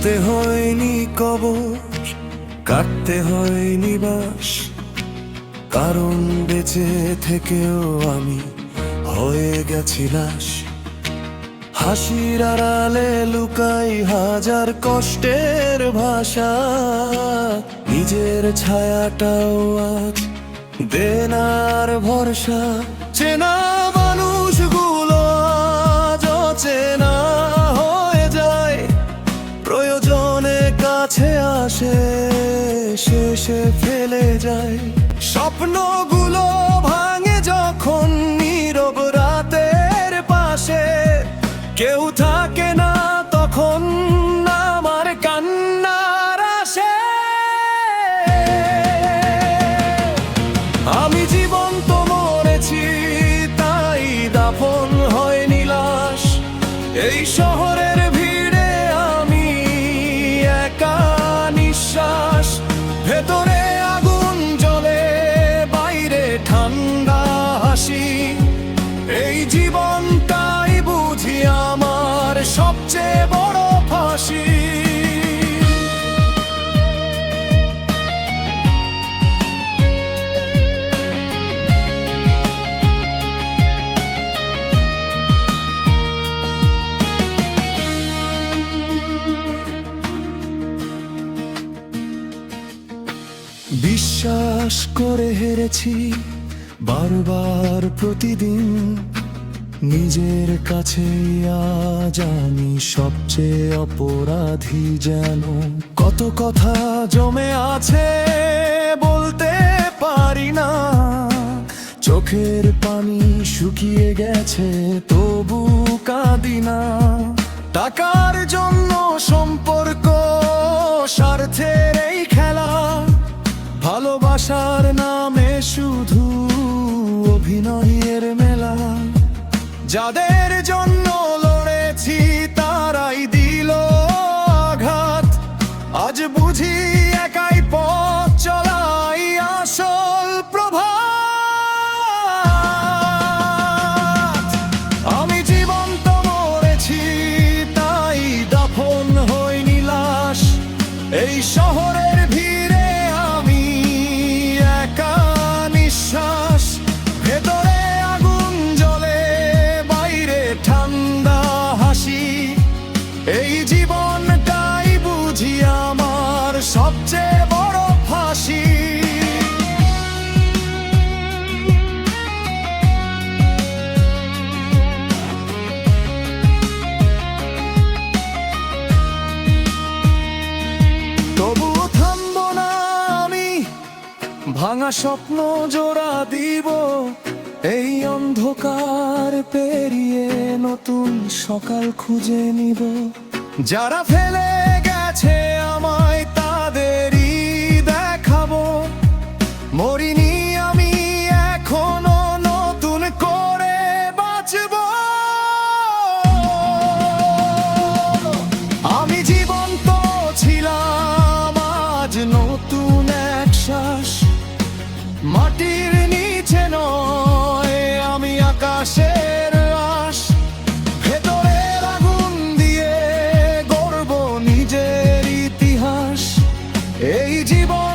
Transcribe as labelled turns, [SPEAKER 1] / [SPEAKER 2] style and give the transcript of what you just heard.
[SPEAKER 1] খুঁড়তে হয়নি কবর, কাটতে হয়নি বাঁশ, কারণ বেঁচে থেকেও আমি হয়ে গেছি লাশ। হাসির আড়ালে লুকাই হাজার কষ্টের ভাষা, নিজের ছায়াটাও আজ দেনার ভরসা। চেনা মানুষগুলো আজ অচেনা হয়ে যায়, প্রয়োজনে কাছে আসে, শেষে ফেলে যায়। স্বপ্নগুলো ভাঙে যখন নীরব রাতের পাশে, কেউ থাকে না তখন আমার কান্নার আসে। আমি জীবন্ত মরেছি তাই দাফন হয়নি লাশ। এই শহরের ভিড়ে আমি একা নিঃশ্বাস, ভেতরে আগুন জ্বলে বাইরে ঠান্ডা হাসি। এই জীবনটাই বুঝি আমার সবচেয়ে বড় ফাঁসি। বিশ্বাস করে হেরেছি বারবার প্রতিদিন, নিজের কাছে আজ আমি সবচেয়ে অপরাধী। যেন কত কথা জমে আছে বলতে পারি না, চোখের পানি শুকিয়ে গেছে তবু কাঁদি না। টাকার জন্য সম্পর্ক, স্বার্থের এই খেলা, ভালোবাসার নামে শুধু অভিনয়ের মেলা। যাদের জন্য লড়েছি তারাই দিল আঘাত, আজ বুঝি একাই পথ চলাই আসল প্রভাত। আমি জীবন্ত মরেছি তাই দাফন হয়নি লাশ। এই শহরের ভিড়ে আমি একা নিঃশ্বাস, ভেতরে আগুন জ্বলে বাইরে ঠান্ডা হাসি। এই জীবনটাই বুঝি আমার সবচেয়ে বড় ফাঁসি। তবুও থামবো না আমি, ভাঙা স্বপ্ন জোড়া দিব। এই অন্ধকার পেরিয়ে নতুন সকাল খুঁজে নিব। যারা ফেলে গেছে আমায় তাদেরই দেখাবো, মরিনি আমি এখনো নতুন করে বাঁচব। আমি জীবন্ত ছিলাম আজ নতুন এক শ্বাস, মাটির নিচে নয় আমি আকাশের আশ। ভেতরের আগুন দিয়ে গড়ব নিজের ইতিহাস। এই জীবন